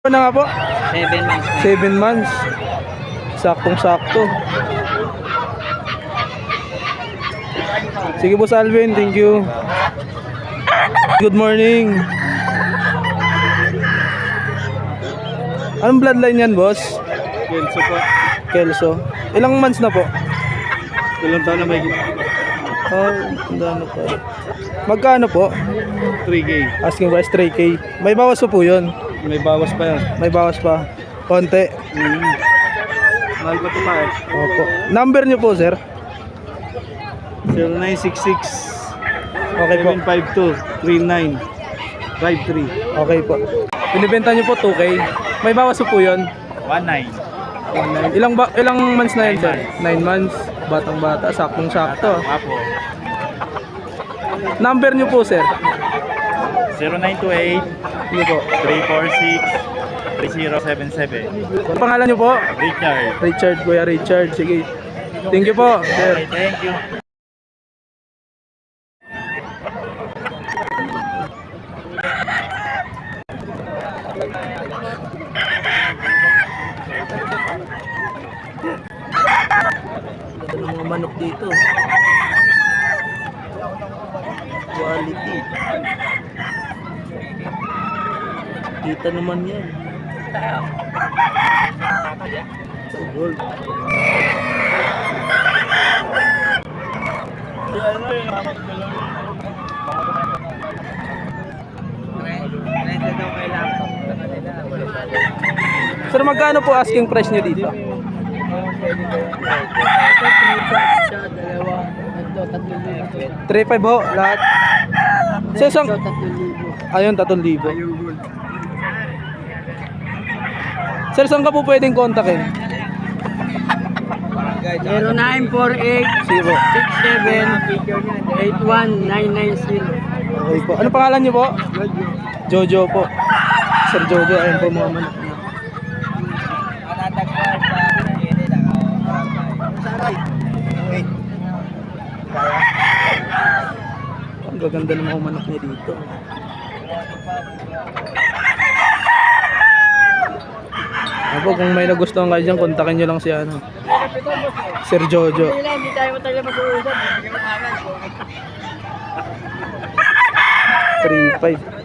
Ano nga po? 7 months. 7 months. Saktong-sakto. Sige Boss Alvin, thank you. Good morning. Anong bloodline yan, boss? Kelso po. Kelso. Ilang months na po? Ilang taon na may Oh, ano po. Magkano po? 3K. Asking price 3K. May bawas po yun. May bawas pa yan. May bawas pa. Konti. Mahal pa ito pa eh. Opo. Number niyo po, sir? 0966 Okay po. 752-3953. Okay po. Binibenta niyo po 2K. May bawas po yun. 19. Ilang months na yun, sir? 9 months. Batang-bata. Saktong-sakto. Apo. Number niyo po, sir? 0928 Sige po. 346-3077. Ang pangalan niyo po? Richard. Richard, Kuya Richard. Sige. Thank you po, sir. Okay, thank you. Ganda ng mga manok dito. Quality. Kita naman yan. So gold. Sir, magkano po asking price nyo dito? 3.5 ho, lahat. Sa isang... Ayun, 3,000. Sir, saan ka po pwedeng kontakin? 0948 Sige po. 67 81990. Okay po. Ano pangalan niyo po? Jojo po. Sir Jojo, ayun po mga manok niya. Ang gaganda ng mga manok niya dito. Ako, kung may nagustuhan kayo dyan, kontakin nyo lang si ano, Sir Jojo. Hindi tayo matagal mag-uusap. 3.5.